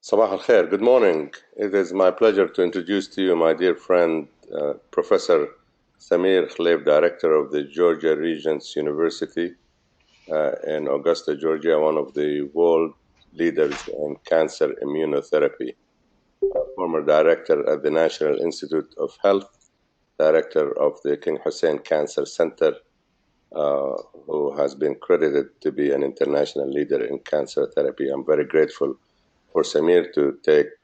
Sabah al-Khair, good morning. It is my pleasure to introduce to you my dear friend, Professor Samir Khelif, Director of the Georgia Regents University in Augusta, Georgia, one of the world leaders in cancer immunotherapy, former director at the National Institute of Health, director of the King Hussein Cancer Center, who has been credited to be an international leader in cancer therapy. I'm very grateful for Samir to take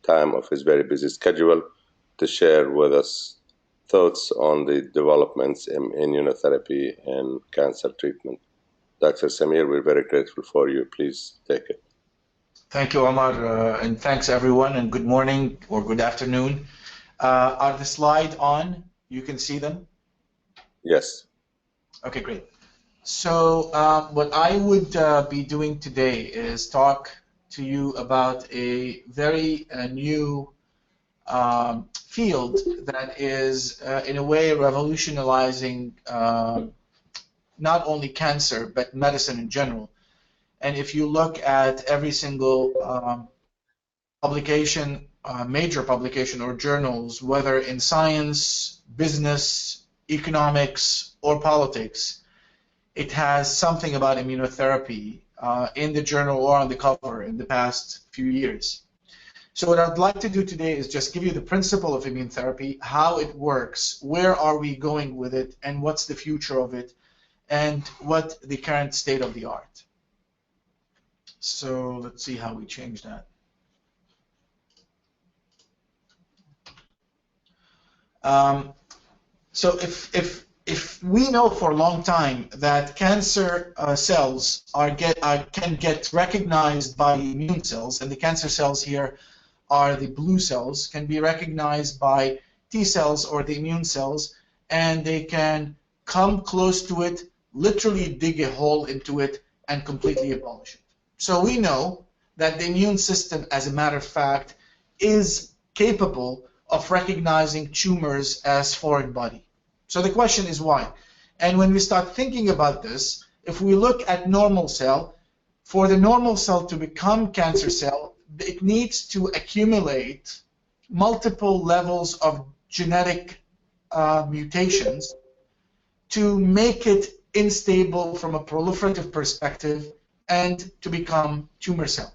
time of his very busy schedule to share with us thoughts on the developments in immunotherapy and cancer treatment. Dr. Samir, we're very grateful for you. Please take it. Thank you, Omar, and thanks everyone, and good morning or good afternoon. Are the slides on? You can see them? Yes. Okay, great. So what I would be doing today is talk to you about a very new field that is in a way revolutionizing not only cancer, but medicine in general. And if you look at every single publication, major publication or journals, whether in science, business, economics, or politics, it has something about immunotherapy in the journal or on the cover in the past few years. So what I'd like to do today is just give you the principle of immunotherapy, how it works, where are we going with it, and what's the future of it, and what the current state of the art. So let's see how we change that. So if we know for a long time that cancer cells can get recognized by immune cells, and the cancer cells here are the blue cells, can be recognized by T cells or the immune cells, and they can come close to it, literally dig a hole into it, and completely abolish it. So we know that the immune system, as a matter of fact, is capable of recognizing tumors as foreign body. So the question is why? And when we start thinking about this, if we look at normal cell, for the normal cell to become cancer cell, it needs to accumulate multiple levels of genetic mutations to make it unstable from a proliferative perspective and to become tumor cell.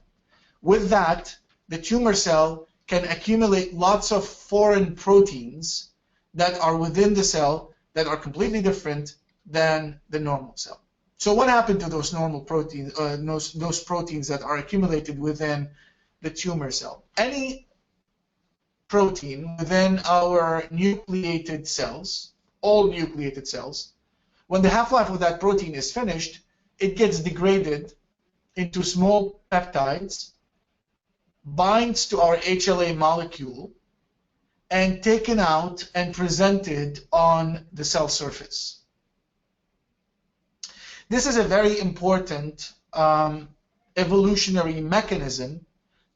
With that, the tumor cell can accumulate lots of foreign proteins that are within the cell that are completely different than the normal cell. So what happened to those normal proteins, those proteins that are accumulated within the tumor cell? Any protein within our nucleated cells, all nucleated cells, when the half-life of that protein is finished, it gets degraded into small peptides, binds to our HLA molecule, and taken out and presented on the cell surface. This is a very important evolutionary mechanism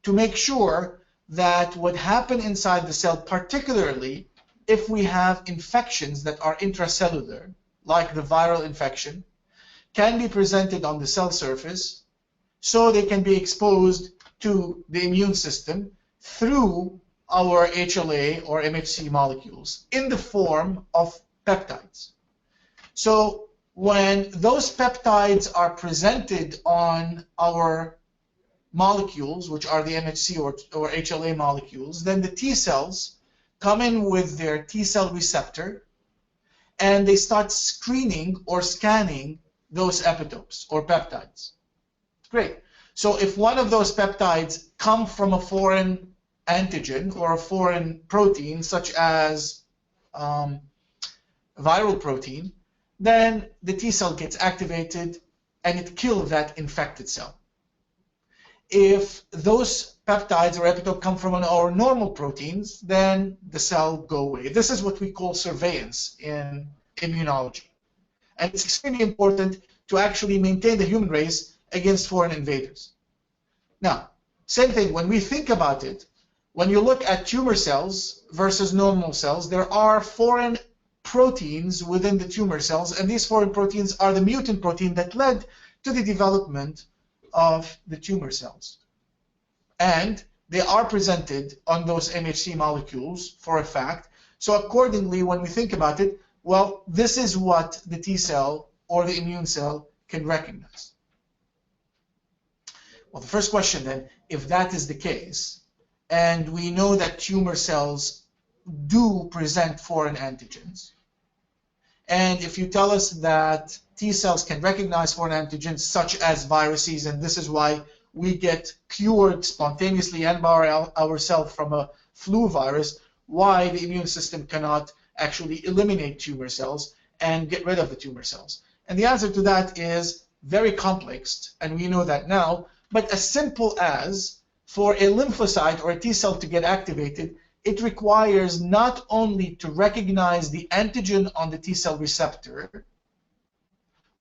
to make sure that what happens inside the cell, particularly if we have infections that are intracellular, like the viral infection, can be presented on the cell surface so they can be exposed to the immune system through our HLA or MHC molecules in the form of peptides. So when those peptides are presented on our molecules, which are the MHC or HLA molecules, then the T cells come in with their T cell receptor and they start screening or scanning those epitopes or peptides. Great. So if one of those peptides come from a foreign antigen or a foreign protein, such as viral protein, then the T cell gets activated and it kills that infected cell. If those peptides or epitope come from our normal proteins, then the cell go away. This is what we call surveillance in immunology. And it's extremely important to actually maintain the human race against foreign invaders. Now, same thing, when we think about it, when you look at tumor cells versus normal cells, there are foreign proteins within the tumor cells, and these foreign proteins are the mutant protein that led to the development of the tumor cells. and they are presented on those MHC molecules for a fact. So accordingly, when we think about it, well, this is what the T cell or the immune cell can recognize. Well, the first question then, if that is the case, and we know that tumor cells do present foreign antigens, and if you tell us that T cells can recognize foreign antigens such as viruses, and this is why we get cured spontaneously and by ourselves from a flu virus, why the immune system cannot actually eliminate tumor cells and get rid of the tumor cells? And the answer to that is very complex, and we know that now, but as simple as for a lymphocyte or a T cell to get activated, it requires not only to recognize the antigen on the T cell receptor,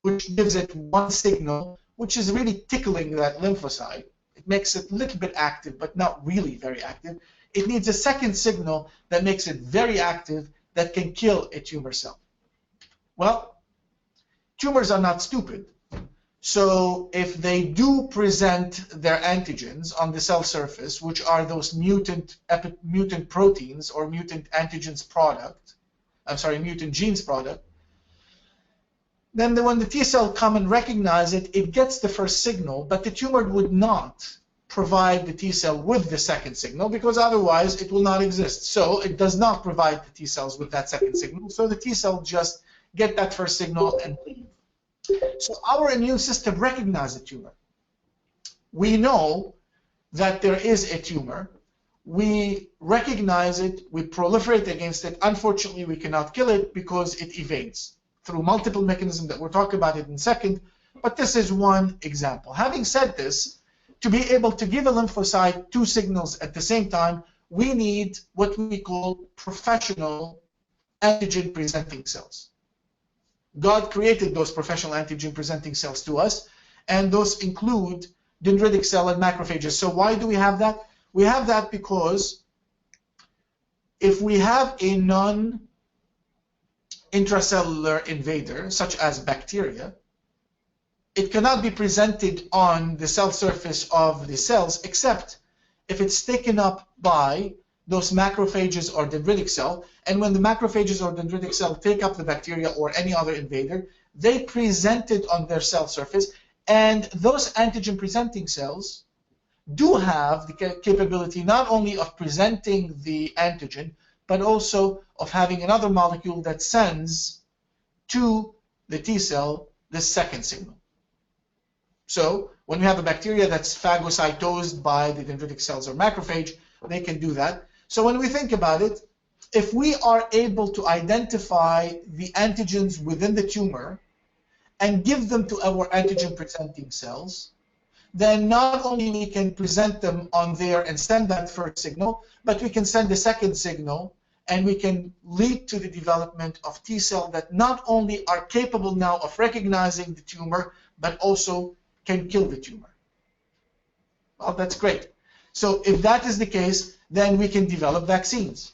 which gives it one signal, which is really tickling that lymphocyte. It makes it a little bit active, but not really very active. It needs a second signal that makes it very active that can kill a tumor cell. Well, tumors are not stupid. So if they do present their antigens on the cell surface, which are those mutant proteins or mutant antigens product, mutant genes product, then when the T cell come and recognize it, it gets the first signal, but the tumor would not provide the T cell with the second signal because otherwise it will not exist. So it does not provide the T cells with that second signal. So the T cell just get that first signal and leave. So our immune system recognizes a tumor. We know that there is a tumor. We recognize it. We proliferate against it. Unfortunately, we cannot kill it because it evades through multiple mechanisms that we'll talk about it in a second. But this is one example. Having said this, to be able to give a lymphocyte two signals at the same time, we need what we call professional antigen-presenting cells. God created those professional antigen-presenting cells to us, and those include dendritic cell and macrophages. So why do we have that? We have that because if we have a non-intracellular invader, such as bacteria, it cannot be presented on the cell surface of the cells except if it's taken up by those macrophages or dendritic cell. And when the macrophages or dendritic cell take up the bacteria or any other invader, they present it on their cell surface. And those antigen-presenting cells do have the capability not only of presenting the antigen, but also of having another molecule that sends to the T cell the second signal. So when we have a bacteria that's phagocytosed by the dendritic cells or macrophage, they can do that. So when we think about it, if we are able to identify the antigens within the tumor and give them to our antigen-presenting cells, then not only we can present them on there and send that first signal, but we can send the second signal, and we can lead to the development of T cells that not only are capable now of recognizing the tumor, but also can kill the tumor. Well, that's great. So if that is the case, then we can develop vaccines.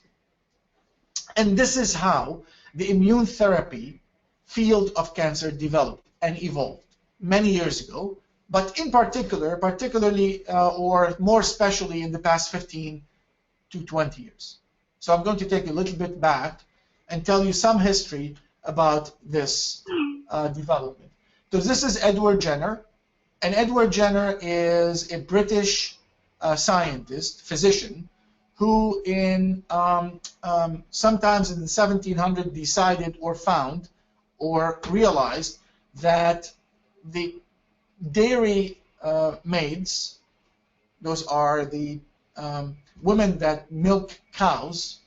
And this is how the immune therapy field of cancer developed and evolved many years ago, but in particularly or more especially in the past 15 to 20 years. So I'm going to take a little bit back and tell you some history about this development. So this is Edward Jenner, and Edward Jenner is a British scientist, physician, who in sometimes in the 1700s decided or found or realized that the dairy maids, those are the women that milk cows,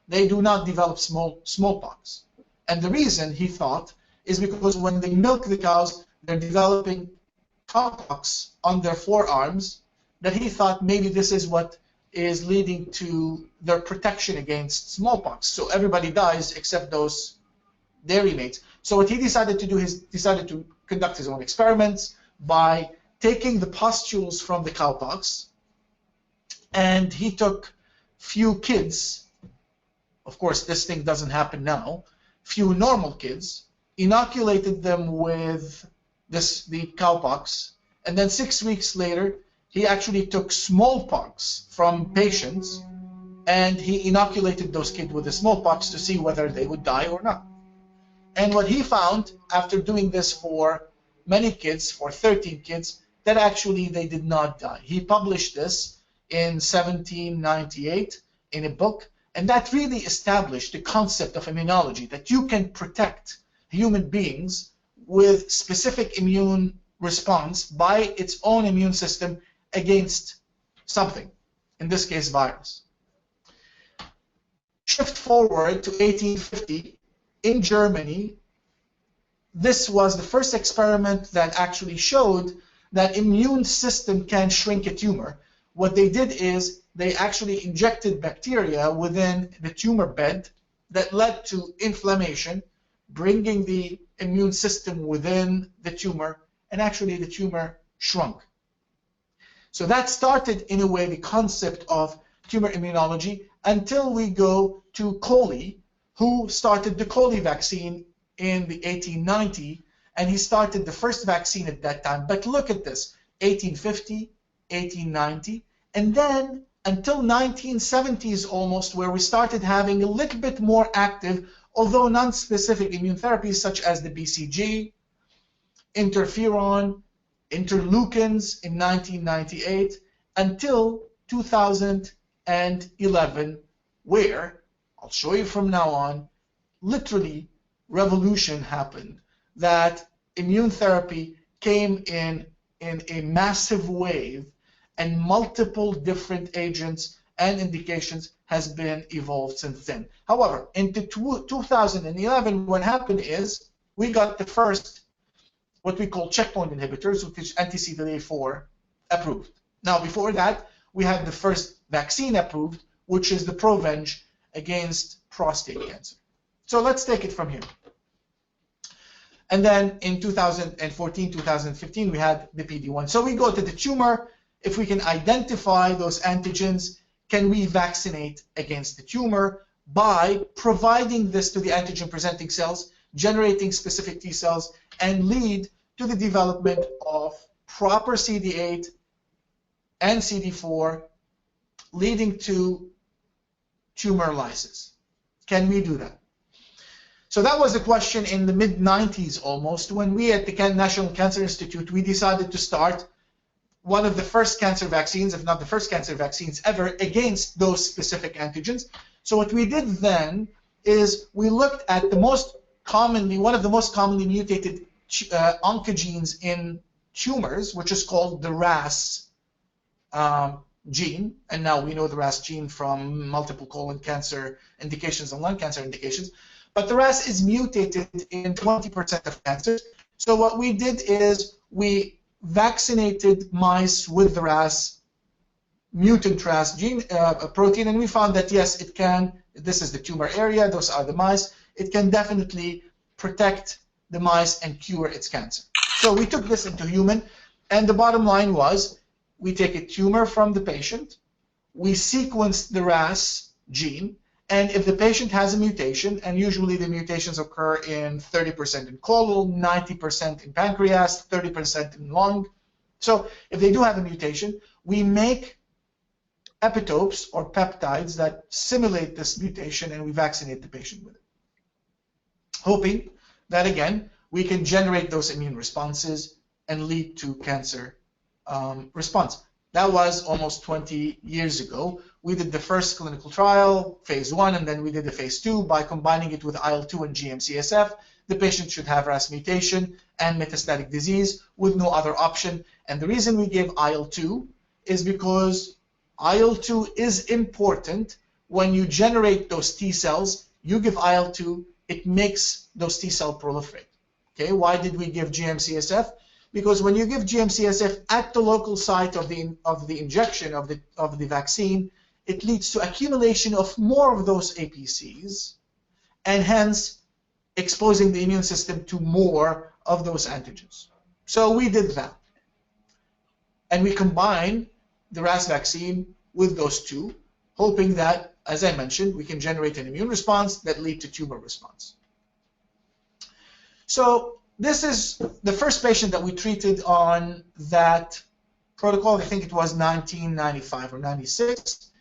they do not develop smallpox. And the reason, he thought, is because when they milk the cows, they're developing cowpox on their forearms, that he thought maybe this is what is leading to their protection against smallpox. So everybody dies except those dairy maids. So what he decided to do is decided to conduct his own experiments by taking the pustules from the cowpox, and he took few kids, of course this thing doesn't happen now, few normal kids, inoculated them with the cowpox, and then 6 weeks later he actually took smallpox from patients and he inoculated those kids with the smallpox to see whether they would die or not. And what he found after doing this for many kids, for 13 kids, that actually they did not die. He published this in 1798 in a book, and that really established the concept of immunology, that you can protect human beings with specific immune response by its own immune system against something, in this case virus. Shift forward to 1850, in Germany, this was the first experiment that actually showed that immune system can shrink a tumor. What they did is they actually injected bacteria within the tumor bed that led to inflammation, bringing the immune system within the tumor, and actually the tumor shrunk. So that started, in a way, the concept of tumor immunology until we go to Coley, who started the Coley vaccine in the 1890, and he started the first vaccine at that time. But look at this, 1850, 1890, and then until 1970s almost, where we started having a little bit more active, although non-specific immune therapies such as the BCG, interferon, interleukins in 1998, until 2011, where, I'll show you from now on, literally revolution happened, that immune therapy came in a massive wave, and multiple different agents and indications has been evolved since then. However, into 2011, what happened is we got the first, what we call checkpoint inhibitors, which is anti-CTLA-4, approved. Now, before that, we had the first vaccine approved, which is the Provenge against prostate cancer. So let's take it from here. And then in 2014, 2015, we had the PD-1. So we go to the tumor. If we can identify those antigens, can we vaccinate against the tumor by providing this to the antigen-presenting cells, generating specific T cells, and lead to the development of proper CD8 and CD4, leading to tumor lysis? Can we do that? So that was a question in the mid-90s almost, when we at the National Cancer Institute, we decided to start one of the first cancer vaccines, if not the first cancer vaccines ever, against those specific antigens. So what we did then is we looked at one of the most commonly mutated oncogenes in tumors, which is called the RAS gene. And now we know the RAS gene from multiple colon cancer indications and lung cancer indications. But the RAS is mutated in 20% of cancers. So what we did is we vaccinated mice with the RAS, mutant RAS gene protein, and we found that yes, it can. This is the tumor area, those are the mice. It can definitely protect the mice and cure its cancer. So we took this into human, and the bottom line was we take a tumor from the patient, we sequence the RAS gene, and if the patient has a mutation, and usually the mutations occur in 30% in colon, 90% in pancreas, 30% in lung. So if they do have a mutation, we make epitopes or peptides that simulate this mutation, and we vaccinate the patient with it, hoping that, again, we can generate those immune responses and lead to cancer response. That was almost 20 years ago. We did the first clinical trial, phase 1, and then we did the phase 2 by combining it with IL-2 and GM-CSF. The patient should have RAS mutation and metastatic disease with no other option. And the reason we gave IL-2 is because IL-2 is important when you generate those T cells. You give IL-2, it makes those T cells proliferate. Okay, why did we give GM-CSF? Because when you give GM-CSF at the local site of the injection of the vaccine, it leads to accumulation of more of those APCs, and hence exposing the immune system to more of those antigens. So we did that, and we combined the RAS vaccine with those two, hoping that, as I mentioned, we can generate an immune response that lead to tumor response. So this is the first patient that we treated on that protocol. I think it was 1995 or 96.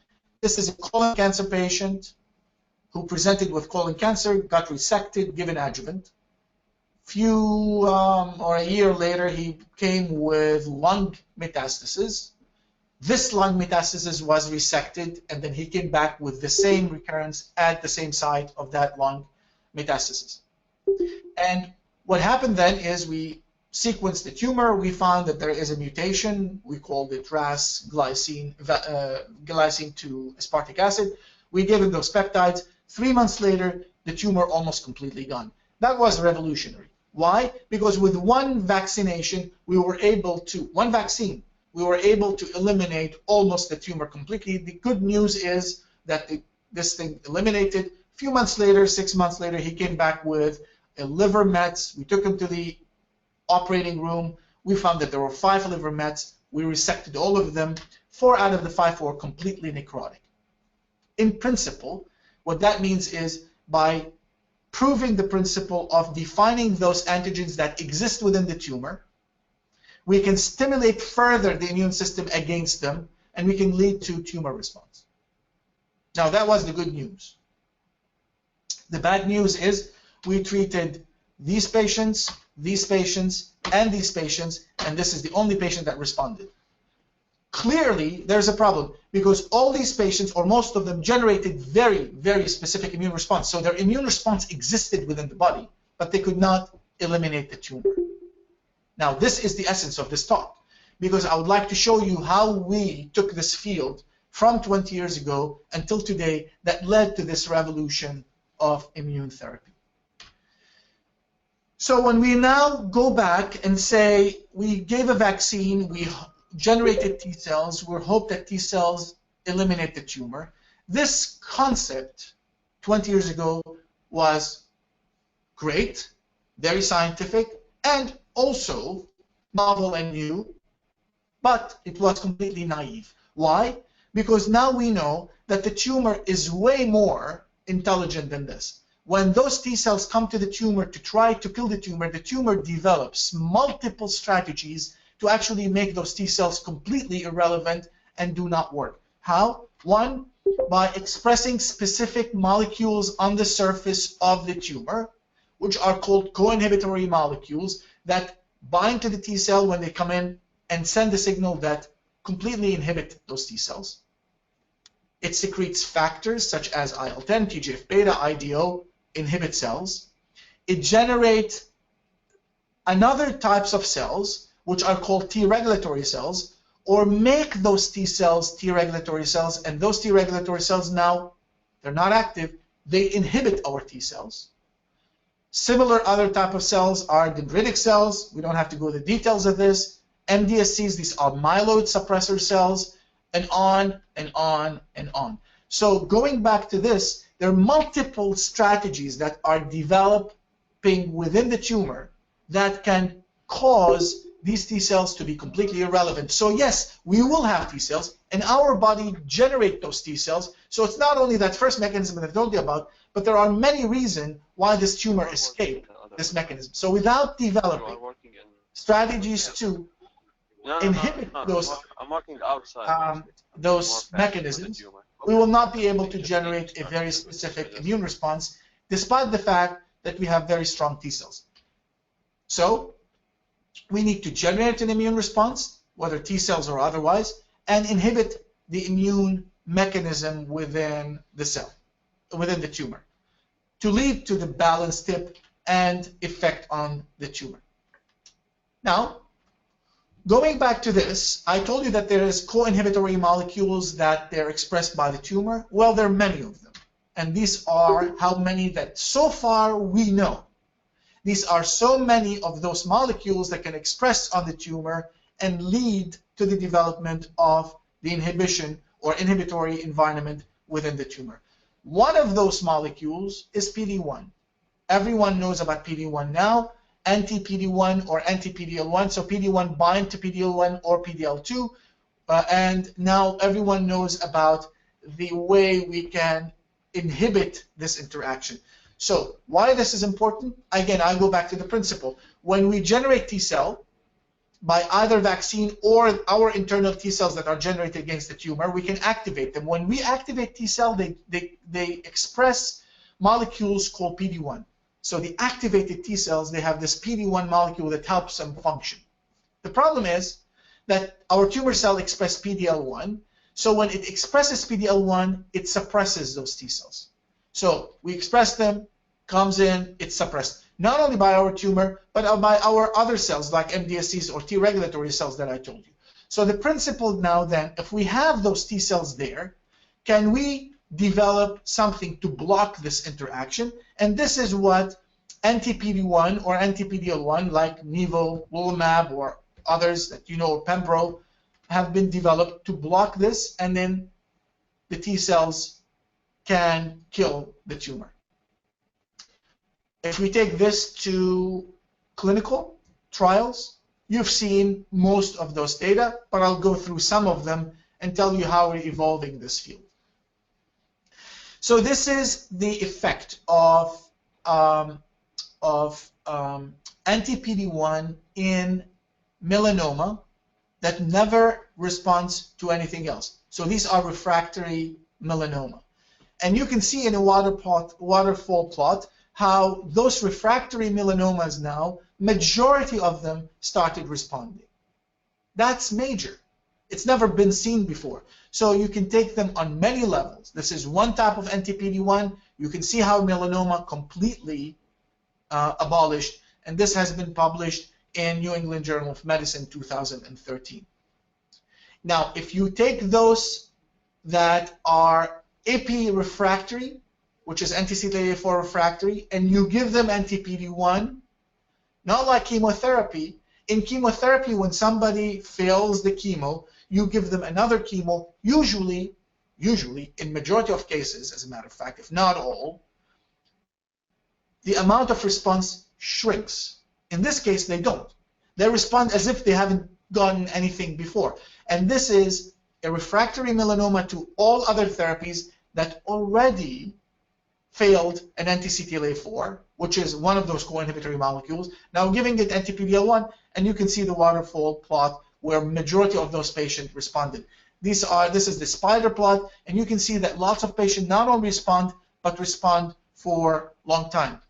This is a colon cancer patient who presented with colon cancer, got resected, given adjuvant. Or a year later, he came with lung metastasis. This lung metastasis was resected, and then he came back with the same recurrence at the same site of that lung metastasis. And what happened then is we sequenced the tumor. We found that there is a mutation. We called it RAS glycine to aspartic acid. We gave him those peptides. 3 months later, the tumor almost completely gone. That was revolutionary. Why? Because with one vaccine, we were able to eliminate almost the tumor completely. The good news is that this thing eliminated. A few months later, 6 months later, he came back with a liver mets. We took him to the operating room. We found that there were 5 liver mets. We resected all of them. 4 out of the 5 were completely necrotic. In principle, what that means is by proving the principle of defining those antigens that exist within the tumor, we can stimulate further the immune system against them, and we can lead to tumor response. Now, that was the good news. The bad news is we treated these patients, and these patients, and this is the only patient that responded. Clearly, there's a problem because all these patients, or most of them, generated very, very specific immune response. So their immune response existed within the body, but they could not eliminate the tumor. Now, this is the essence of this talk, because I would like to show you how we took this field from 20 years ago until today that led to this revolution of immune therapy. So when we now go back and say we gave a vaccine, we generated T cells, we hope that T cells eliminate the tumor. This concept 20 years ago was great, very scientific, and also novel and new, but it was completely naive. Why? Because now we know that the tumor is way more intelligent than this. When those T cells come to the tumor to try to kill the tumor develops multiple strategies to actually make those T cells completely irrelevant and do not work. How? One, by expressing specific molecules on the surface of the tumor, which are called co-inhibitory molecules that bind to the T cell when they come in and send a signal that completely inhibit those T cells. It secretes factors such as IL-10, TGF-beta, IDO, inhibit cells. It generates another types of cells, which are called T regulatory cells, or make those T cells T regulatory cells, and those T regulatory cells now, they're not active, they inhibit our T cells. Similar other type of cells are dendritic cells. We don't have to go into the details of this. MDSCs, these are myeloid suppressor cells, and on and on and on. So going back to this, there are multiple strategies that are developing within the tumor that can cause these T cells to be completely irrelevant. So yes, we will have T cells, and our body generate those T cells. So it's not only that first mechanism that I told you about, but there are many reasons why this tumor escaped this mechanism. So without developing strategies to inhibit those mechanisms, we will not be able to generate a very specific immune response, despite the fact that we have very strong T cells. So we need to generate an immune response, whether T cells or otherwise, and inhibit the immune mechanism within the cell, within the tumor, to lead to the balance tip and effect on the tumor. Now, going back to this, I told you that there is co-inhibitory molecules that they're expressed by the tumor. Well, there are many of them. And these are how many that so far we know. These are so many of those molecules that can express on the tumor and lead to the development of the inhibition or inhibitory environment within the tumor. One of those molecules is PD-1. Everyone knows about PD-1 now. Anti-PD-1 or anti-PD-L1. So PD-1 bind to PD-L1 or PD-L2. And now everyone knows about the way we can inhibit this interaction. So why this is important? Again, I go back to the principle. When we generate T cell, by either vaccine or our internal T cells that are generated against the tumor, we can activate them. When we activate T cell, they express molecules called PD-1. So the activated T cells, they have this PD-1 molecule that helps them function. The problem is that our tumor cell expresses PD-L1. So when it expresses PD-L1, it suppresses those T cells. So we express them, comes in, it's suppressed. Not only by our tumor, but by our other cells like MDSCs or T regulatory cells that I told you. So the principle now then, if we have those T cells there, can we develop something to block this interaction? And this is what anti-PD-1 or anti-PD-L1 like nivolumab or others that you know, Pembro, have been developed to block this, and then the T cells can kill the tumor. If we take this to clinical trials, you've seen most of those data, but I'll go through some of them and tell you how we're evolving this field. So this is the effect of anti-PD-1 in melanoma that never responds to anything else. So these are refractory melanoma. And you can see in a waterfall plot how those refractory melanomas now, majority of them started responding. That's major. It's never been seen before. So you can take them on many levels. This is one type of anti-PD-1. You can see how melanoma completely abolished, and this has been published in New England Journal of Medicine 2013. Now, if you take those that are AP refractory, which is anti-CTLA-4 refractory, and you give them anti-PD-1, not like chemotherapy. In chemotherapy, when somebody fails the chemo, you give them another chemo, usually, in majority of cases, as a matter of fact, if not all, the amount of response shrinks. In this case, they don't. They respond as if they haven't gotten anything before. And this is a refractory melanoma to all other therapies that already failed an anti-CTLA-4, which is one of those co-inhibitory molecules. Now giving it anti-PD-L1, and you can see the waterfall plot where majority of those patients responded. This is the spider plot, and you can see that lots of patients not only respond, but respond for a long time.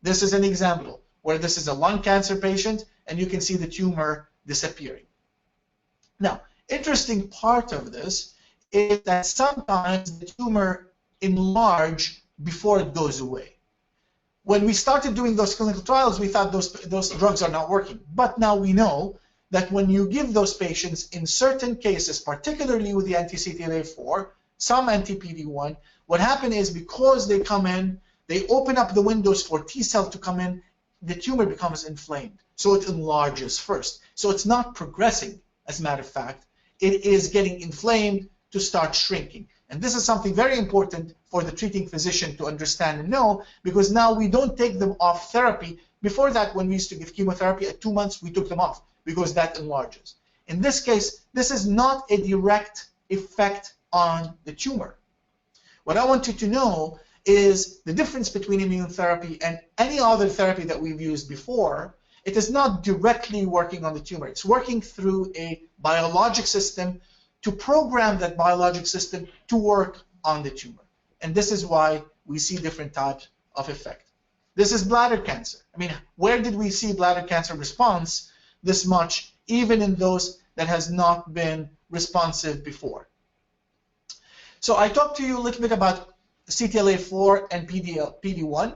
This is an example where this is a lung cancer patient, and you can see the tumor disappearing. Now, interesting part of this is that sometimes the tumor enlarges before it goes away. When we started doing those clinical trials, we thought those drugs are not working. But now we know that when you give those patients, in certain cases, particularly with the anti-CTLA-4, some anti-PD-1, what happens is because they come in, they open up the windows for T cell to come in, the tumor becomes inflamed. So it enlarges first. So it's not progressing, as a matter of fact. It is getting inflamed to start shrinking. And this is something very important for the treating physician to understand and know, because now we don't take them off therapy. Before that, when we used to give chemotherapy, at 2 months, we took them off because that enlarges. In this case, this is not a direct effect on the tumor. What I want you to know is the difference between immunotherapy and any other therapy that we've used before. It is not directly working on the tumor. It's working through a biologic system to program that biologic system to work on the tumor. And this is why we see different types of effect. This is bladder cancer. I mean, where did we see bladder cancer response this much, even in those that has not been responsive before? So I talked to you a little bit about CTLA-4 and PD-1.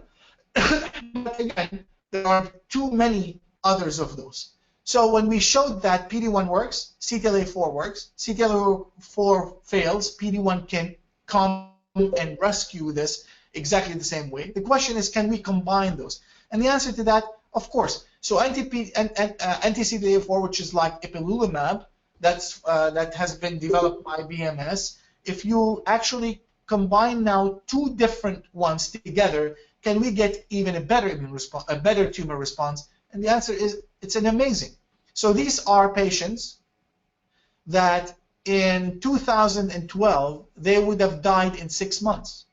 But again, there are too many others of those. So when we showed that PD-1 works, CTLA-4 works, CTLA-4 fails, PD-1 can come and rescue this exactly the same way. The question is, can we combine those? And the answer to that, of course. So anti-CTLA-4, which is like ipilimumab, that has been developed by BMS, if you actually combine now 2 different ones together, can we get even a better immune response, a better tumor response? And the answer is, it's an amazing. So these are patients that in 2012, they would have died in 6 months.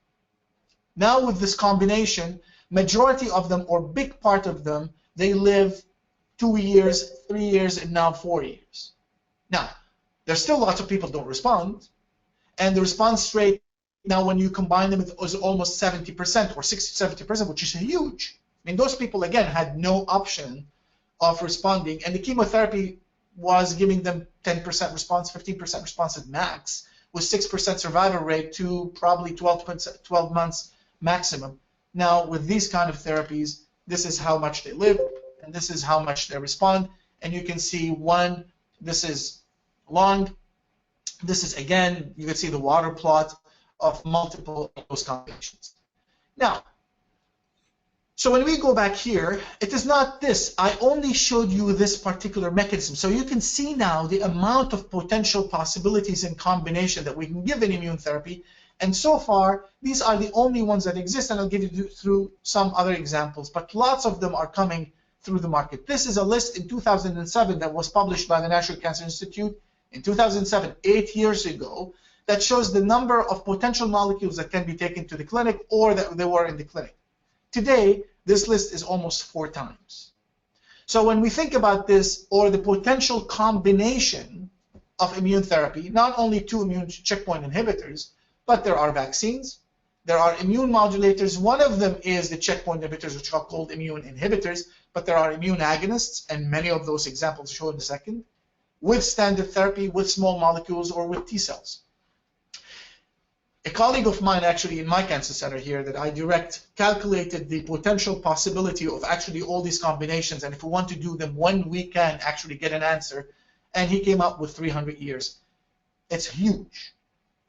Now with this combination, majority of them, or big part of them, they live 2 years, 3 years, and now 4 years. Now, there's still lots of people don't respond, and the response rate now when you combine them is almost 70% or 60-70%, which is huge. I mean, those people, again, had no option of responding, and the chemotherapy was giving them 10% response, 15% response at max, with 6% survival rate to probably 12 months maximum. Now, with these kind of therapies, this is how much they live, and this is how much they respond. And you can see this is long. This is, again, you can see the water plot of multiple of those combinations. Now, so when we go back here, it is not this. I only showed you this particular mechanism. So you can see now the amount of potential possibilities in combination that we can give in immune therapy. And so far, these are the only ones that exist, and I'll give you through some other examples. But lots of them are coming through the market. This is a list in 2007 that was published by the National Cancer Institute in 2007, 8 years ago, that shows the number of potential molecules that can be taken to the clinic or that they were in the clinic. Today, this list is almost 4 times. So when we think about this, or the potential combination of immune therapy, not only 2 immune checkpoint inhibitors, but there are vaccines, there are immune modulators. One of them is the checkpoint inhibitors, which are called immune inhibitors, but there are immune agonists, and many of those examples show in a second, with standard therapy, with small molecules, or with T-cells. A colleague of mine actually in my cancer center here that I direct calculated the potential possibility of actually all these combinations, and if we want to do them, when we can actually get an answer, and he came up with 300 years. It's huge.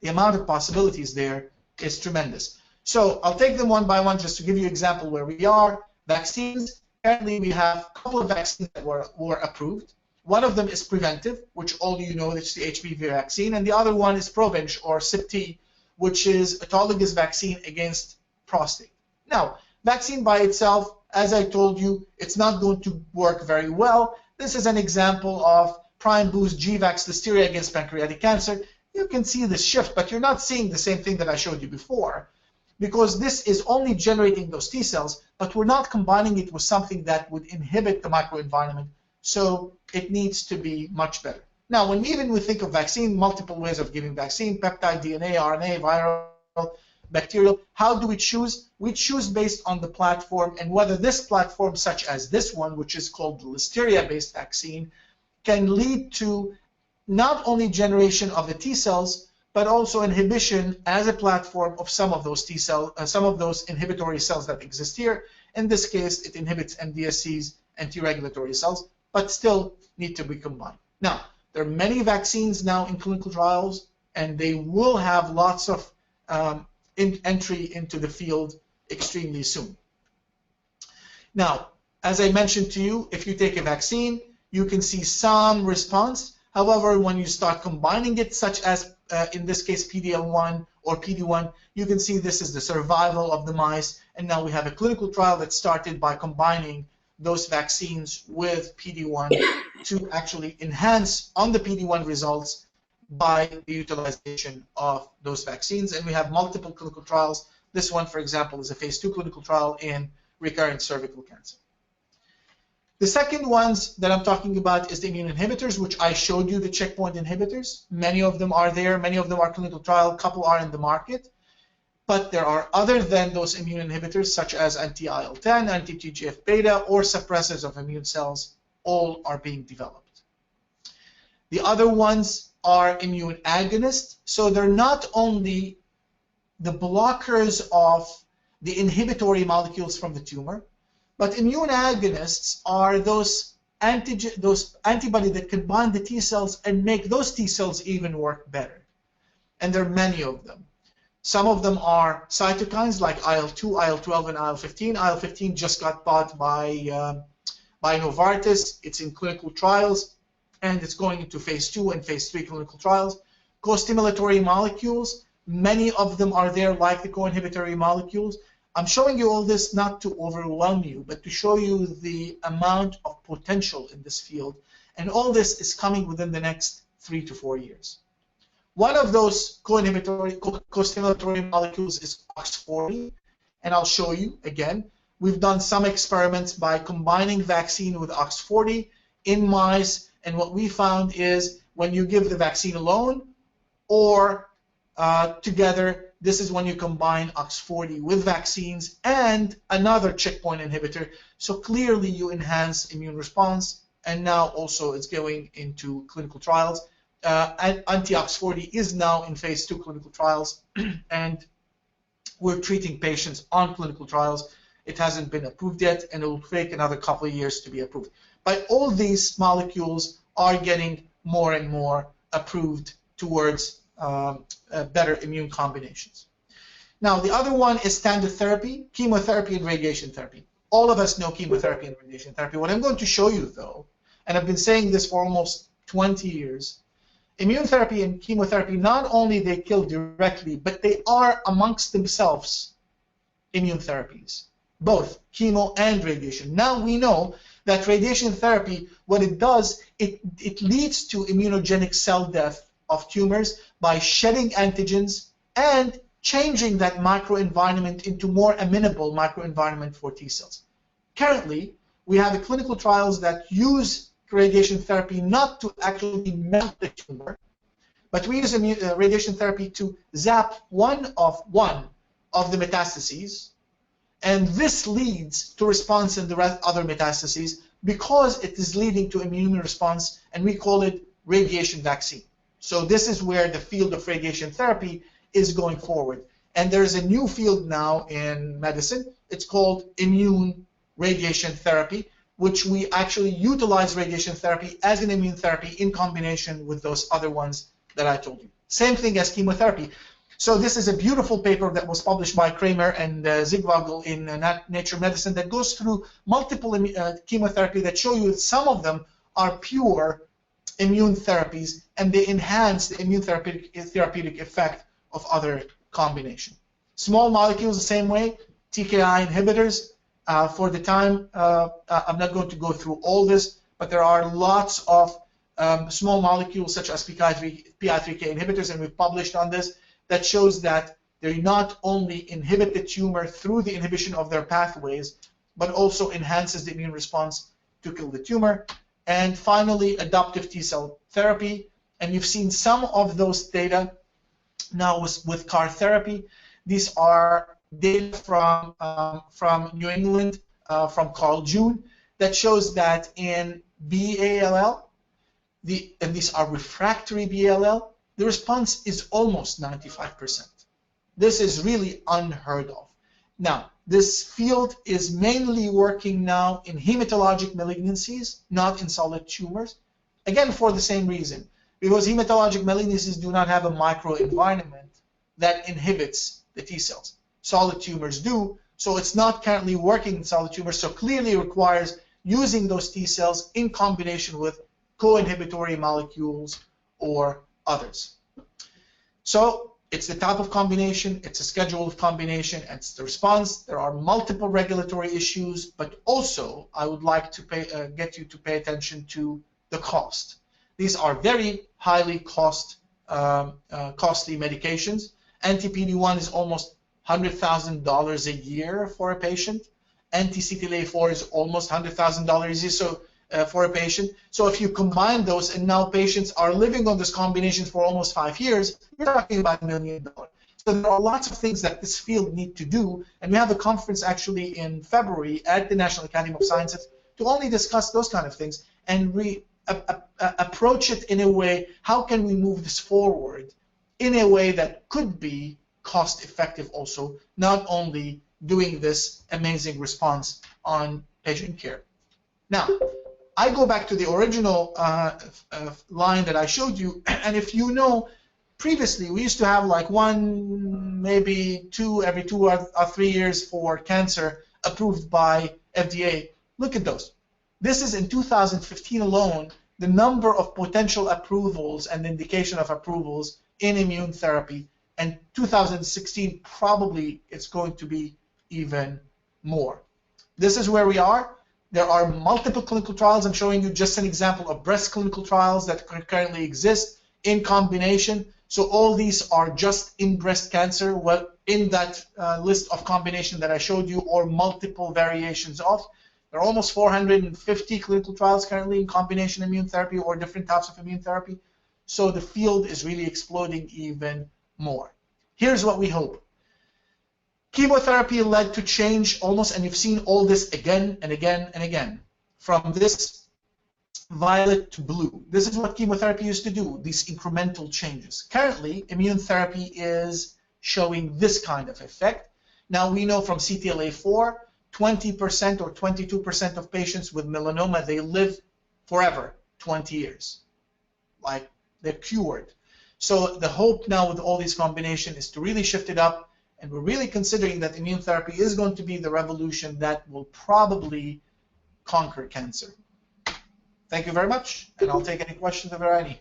The amount of possibilities there is tremendous. So I'll take them one by one just to give you an example where we are. Vaccines, currently we have a couple of vaccines that were approved. One of them is preventive, which all you know is the HPV vaccine, and the other one is Provenge or CIP-T, which is autologous vaccine against prostate. Now, vaccine by itself, as I told you, it's not going to work very well. This is an example of prime boost GVAX listeria against pancreatic cancer. You can see the shift, but you're not seeing the same thing that I showed you before, because this is only generating those T cells, but we're not combining it with something that would inhibit the microenvironment, so it needs to be much better. Now, when we think of vaccine, multiple ways of giving vaccine, peptide, DNA, RNA, viral, bacterial. How do we choose? We choose based on the platform and whether this platform, such as this one, which is called the listeria-based vaccine, can lead to not only generation of the T cells, but also inhibition as a platform of some of those T cells, some of those inhibitory cells that exist here. In this case, it inhibits MDSCs and T-regulatory cells, but still need to be combined. Now, there are many vaccines now in clinical trials, and they will have lots of entry into the field extremely soon. Now, as I mentioned to you, if you take a vaccine, you can see some response. However, when you start combining it, such as in this case PD-L1 or PD-1, you can see this is the survival of the mice. And now we have a clinical trial that started by combining those vaccines with PD-1 to actually enhance on the PD-1 results by the utilization of those vaccines. And we have multiple clinical trials. This one, for example, is a phase 2 clinical trial in recurrent cervical cancer. The second ones that I'm talking about is the immune inhibitors, which I showed you, the checkpoint inhibitors. Many of them are there. Many of them are clinical trial. A couple are in the market. But there are other than those immune inhibitors, such as anti-IL-10, anti-TGF-beta, or suppressors of immune cells. All are being developed. The other ones are immune agonists. So they're not only the blockers of the inhibitory molecules from the tumor, but immune agonists are those antibodies that can bind the T cells and make those T cells even work better. And there are many of them. Some of them are cytokines like IL-2, IL-12, and IL-15. IL-15 just got bought by Novartis. It's in clinical trials, and it's going into phase 2 and phase 3 clinical trials. Co-stimulatory molecules, many of them are there, like the co-inhibitory molecules. I'm showing you all this not to overwhelm you, but to show you the amount of potential in this field. And all this is coming within the next 3 to 4 years. One of those co-inhibitory, co-stimulatory molecules is OX40, and I'll show you again. We've done some experiments by combining vaccine with OX40 in mice, and what we found is when you give the vaccine alone or together, this is when you combine OX40 with vaccines and another checkpoint inhibitor. So clearly you enhance immune response, and now also it's going into clinical trials. Anti-OX40 is now in phase 2 clinical trials, and we're treating patients on clinical trials. It hasn't been approved yet, and it will take another couple of years to be approved. But all these molecules are getting more and more approved towards better immune combinations. Now, the other one is standard therapy, chemotherapy and radiation therapy. All of us know chemotherapy and radiation therapy. What I'm going to show you, though, and I've been saying this for almost 20 years, immune therapy and chemotherapy, not only they kill directly, but they are amongst themselves immune therapies, both chemo and radiation. Now we know that radiation therapy, what it does, it leads to immunogenic cell death of tumors by shedding antigens and changing that microenvironment into more amenable microenvironment for T cells. Currently, we have clinical trials that use radiation therapy not to actually melt the tumor, but we use radiation therapy to zap one of the metastases, and this leads to response in the other metastases because it is leading to immune response, and we call it radiation vaccine. So this is where the field of radiation therapy is going forward. And there's a new field now in medicine. It's called immune radiation therapy, which we actually utilize radiation therapy as an immune therapy in combination with those other ones that I told you. Same thing as chemotherapy. So this is a beautiful paper that was published by Kramer and Zigwagel in Nature Medicine that goes through multiple chemotherapy that show you that some of them are pure immune therapies, and they enhance the immune therapeutic effect of other combination. Small molecules the same way, TKI inhibitors. For the time, I'm not going to go through all this, but there are lots of small molecules such as PI3K inhibitors, and we've published on this, that shows that they not only inhibit the tumor through the inhibition of their pathways, but also enhances the immune response to kill the tumor. And finally, adoptive T-cell therapy. And you've seen some of those data now with CAR therapy. These are data from New England, from Carl June, that shows that in BALL, and these are refractory BALL, the response is almost 95%. This is really unheard of. Now, this field is mainly working now in hematologic malignancies, not in solid tumors. Again, for the same reason, because hematologic malignancies do not have a microenvironment that inhibits the T cells. Solid tumors do, so it's not currently working in solid tumors, so clearly requires using those T cells in combination with co-inhibitory molecules or others. So it's the type of combination, it's a schedule of combination, it's the response. There are multiple regulatory issues, but also I would like to get you to pay attention to the cost. These are very highly costly medications. Anti-PD-1 is almost $100,000 a year for a patient. Anti-CTLA-4 is almost $100,000 a year. So for a patient. So if you combine those, and now patients are living on this combination for almost 5 years, you're talking about $1 million. So there are lots of things that this field need to do, and we have a conference actually in February at the National Academy of Sciences to only discuss those kind of things and approach it in a way, how can we move this forward in a way that could be cost effective also, not only doing this amazing response on patient care. Now, I go back to the original line that I showed you, and if you know, previously we used to have like one, maybe two, every 2 or 3 years for cancer approved by FDA. Look at those. This is in 2015 alone, the number of potential approvals and indication of approvals in immune therapy, and 2016 probably it's going to be even more. This is where we are. There are multiple clinical trials. I'm showing you just an example of breast clinical trials that currently exist in combination. So all these are just in breast cancer, well, in that list of combination that I showed you, or multiple variations of. There are almost 450 clinical trials currently in combination immune therapy or different types of immune therapy. So the field is really exploding even more. Here's what we hope. Chemotherapy led to change almost, and you've seen all this again and again and again, from this violet to blue. This is what chemotherapy used to do, these incremental changes. Currently, immune therapy is showing this kind of effect. Now we know from CTLA-4, 20% or 22% of patients with melanoma, they live forever, 20 years. Like, they're cured. So the hope now with all these combinations is to really shift it up, and we're really considering that immune therapy is going to be the revolution that will probably conquer cancer. Thank you very much, and I'll take any questions if there are any.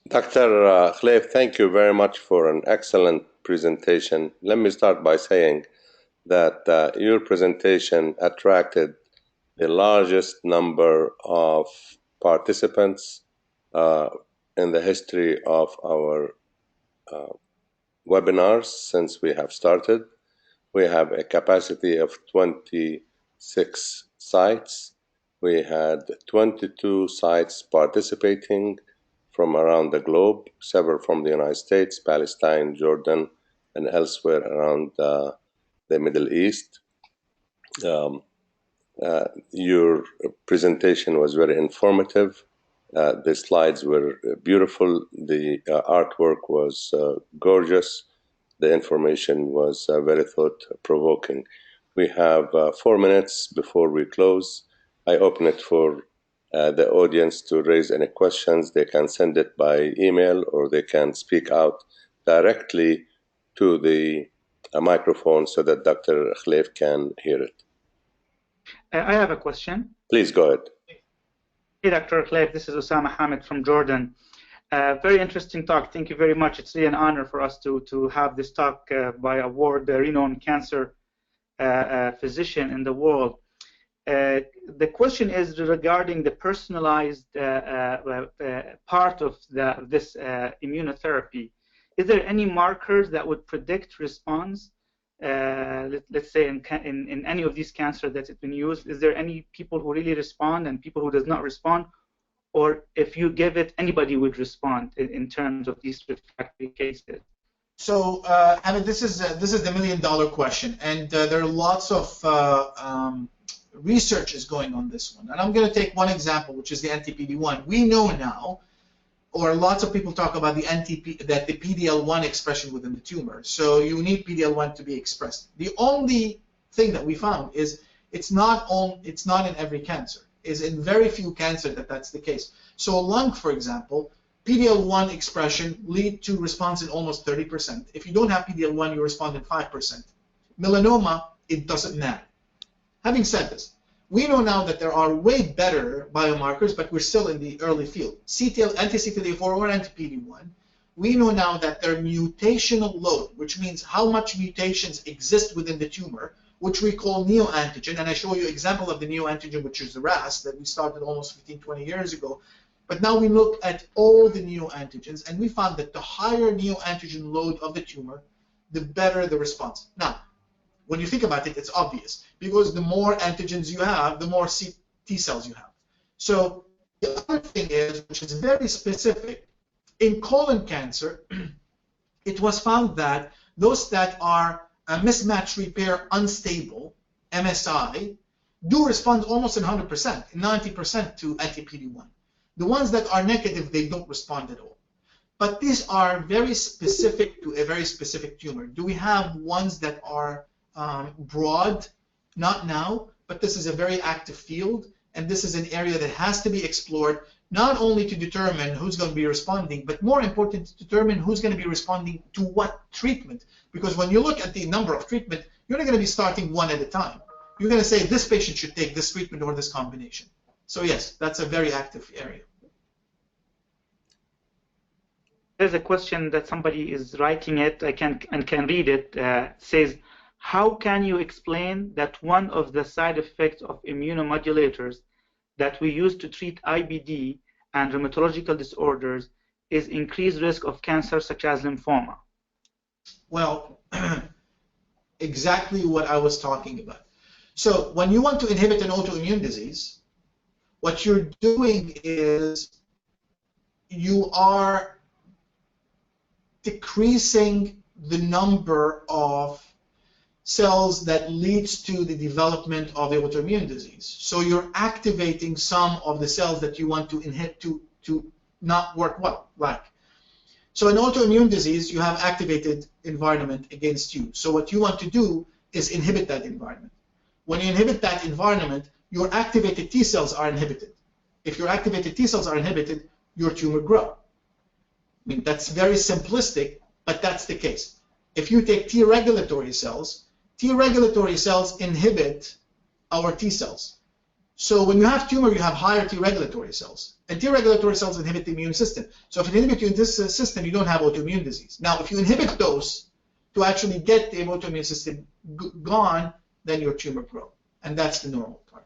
Dr. Khelif, thank you very much for an excellent presentation. Let me start by saying that your presentation attracted the largest number of participants in the history of our webinars since we have started. We have a capacity of 26 sites. We had 22 sites participating from around the globe, several from the United States, Palestine, Jordan, and elsewhere around the Middle East. Your presentation was very informative. The slides were beautiful. The artwork was gorgeous. The information was very thought-provoking. We have 4 minutes before we close. I open it for the audience to raise any questions. They can send it by email, or they can speak out directly to the microphone so that Dr. Khelif can hear it. I have a question. Please go ahead. Hey, Dr. Khelif, this is Osama Hamid from Jordan. Very interesting talk. Thank you very much. It's really an honor for us to have this talk by a world-renowned cancer physician in the world. The question is regarding the personalized part of this immunotherapy. Is there any markers that would predict response? Let's say in any of these cancers that have been used, is there any people who really respond and people who does not respond? Or if you give it, anybody would respond in terms of these refractory cases? So, I mean, this is the million-dollar question, and there are lots of research is going on this one. And I'm going to take one example, which is the anti-PD-1. We know now, or lots of people talk about the PD-L1 expression within the tumor. So you need PD-L1 to be expressed. The only thing that we found is it's not in every cancer. Is in very few cancers that's the case. So lung, for example, PD-L1 expression lead to response in almost 30%. If you don't have PD-L1, you respond in 5%. Melanoma, it doesn't matter. Having said this, we know now that there are way better biomarkers, but we're still in the early field. Anti-CTLA-4 or anti-PD-1, we know now that their mutational load, which means how much mutations exist within the tumor, which we call neoantigen, and I show you an example of the neoantigen, which is the RAS, that we started almost 15, 20 years ago. But now we look at all the neoantigens, and we found that the higher neoantigen load of the tumor, the better the response. Now, when you think about it, it's obvious, because the more antigens you have, the more T cells you have. So the other thing is, which is very specific, in colon cancer, it was found that those that are mismatch repair unstable, MSI, do respond almost 100%, 90% to anti-PD-1. The ones that are negative, they don't respond at all. But these are very specific to a very specific tumor. Do we have ones that are broad? Not now, but this is a very active field, and this is an area that has to be explored, not only to determine who's going to be responding, but more important, to determine who's going to be responding to what treatment. Because when you look at the number of treatment, you're not going to be starting one at a time. You're going to say this patient should take this treatment or this combination. So yes, that's a very active area. There's a question that somebody is writing it. I can read it. Says, how can you explain that one of the side effects of immunomodulators that we use to treat IBD and rheumatological disorders is increased risk of cancer such as lymphoma? Well, exactly what I was talking about. So when you want to inhibit an autoimmune disease, what you're doing is you are decreasing the number of cells that leads to the development of the autoimmune disease. So you're activating some of the cells that you want to inhibit to not work well. So in autoimmune disease, you have activated environment against you. So what you want to do is inhibit that environment. When you inhibit that environment, your activated T cells are inhibited. If your activated T cells are inhibited, your tumor grows. I mean, that's very simplistic, but that's the case. If you take T regulatory cells inhibit our T cells. So when you have tumor, you have higher T regulatory cells. And T regulatory cells inhibit the immune system. So if you inhibit your system, you don't have autoimmune disease. Now, if you inhibit those to actually get the autoimmune system gone, then your tumor grows. And that's the normal part.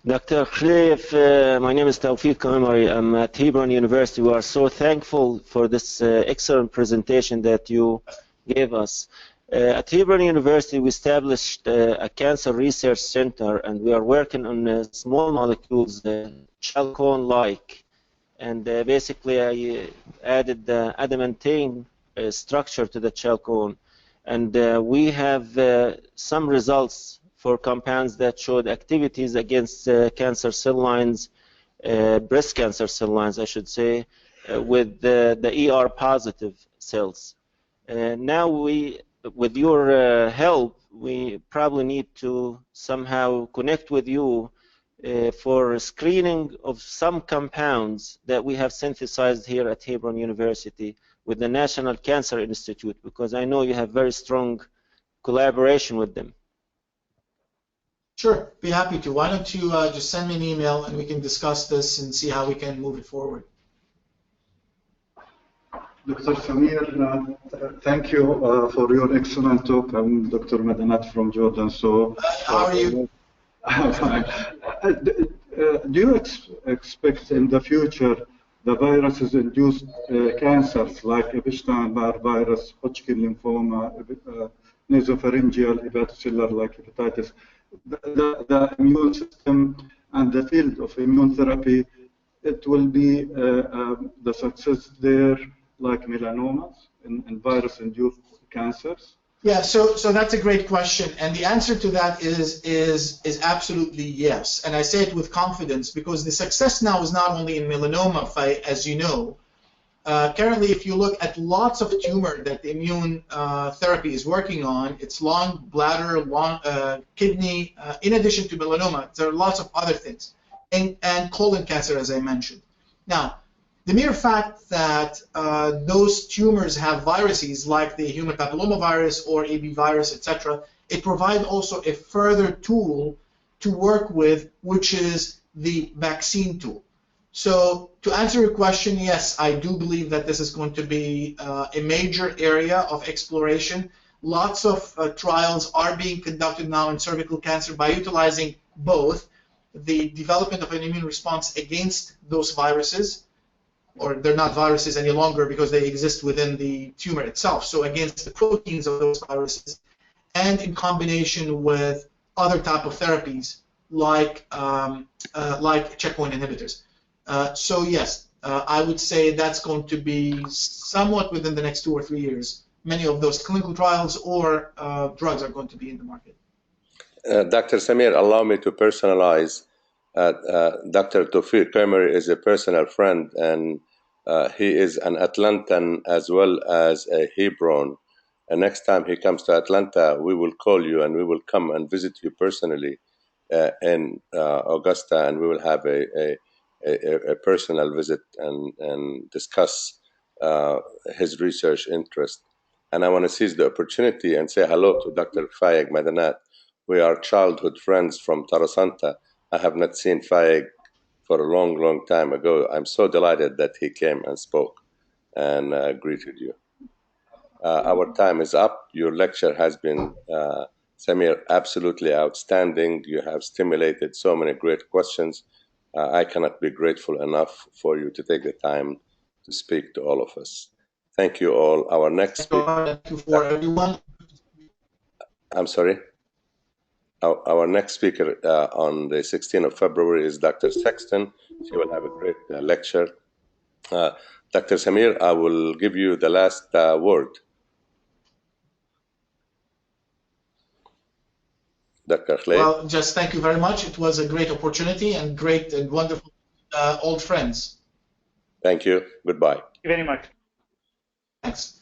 Dr. Khelif, my name is Tawfiq Kamari. I'm at Hebron University. We are so thankful for this excellent presentation that you gave us. At Hebron University, we established a cancer research center, and we are working on small molecules, chalcone-like. And basically, I added the adamantane structure to the chalcone. And we have some results for compounds that showed activities against cancer cell lines, breast cancer cell lines, I should say, with the ER positive cells. Now with your help, we probably need to somehow connect with you for screening of some compounds that we have synthesized here at Hebron University with the National Cancer Institute, because I know you have very strong collaboration with them. Sure, be happy to. Why don't you just send me an email and we can discuss this and see how we can move it forward. Dr. Samir, thank you for your excellent talk. I'm Dr. Madanat from Jordan. So, how are you? Fine. Do you expect in the future the viruses-induced cancers like Epstein-Barr virus, Hodgkin lymphoma, nasopharyngeal hepatocellular like hepatitis, the immune system and the field of immunotherapy, it will be the success there like melanomas and virus-induced cancers? Yeah, so that's a great question, and the answer to that is absolutely yes, and I say it with confidence because the success now is not only in melanoma, as you know. Currently, if you look at lots of tumor that the immune therapy is working on, it's lung, bladder, kidney. In addition to melanoma, there are lots of other things, and colon cancer, as I mentioned. Now, the mere fact that those tumors have viruses like the human papillomavirus or EB virus, etc., it provides also a further tool to work with, which is the vaccine tool. So to answer your question, yes, I do believe that this is going to be a major area of exploration. Lots of trials are being conducted now in cervical cancer by utilizing both the development of an immune response against those viruses, or they're not viruses any longer because they exist within the tumor itself, so against the proteins of those viruses, and in combination with other type of therapies like checkpoint inhibitors. So yes, I would say that's going to be somewhat within the next 2 or 3 years. Many of those clinical trials or drugs are going to be in the market. Dr. Samir, allow me to personalize. Dr. Tawfiq Kamari is a personal friend, and he is an Atlantan as well as a Hebron. And next time he comes to Atlanta, we will call you and we will come and visit you personally in Augusta, and we will have a personal visit and discuss his research interest. And I want to seize the opportunity and say hello to Dr. Fayeg Madanat. We are childhood friends from Tarasanta. I have not seen Fayeg for a long, long time ago. I'm so delighted that he came and spoke and greeted you. Our time is up. Your lecture has been Samir, absolutely outstanding. You have stimulated so many great questions. I cannot be grateful enough for you to take the time to speak to all of us. Thank you all. Our next speaker. Thank you for everyone. I'm sorry. Our next speaker on the 16th of February is Dr. Sexton. She will have a great lecture. Dr. Samir, I will give you the last word. Dr. Khelif. Well, just thank you very much. It was a great opportunity and great and wonderful old friends. Thank you. Goodbye. Thank you very much. Thanks.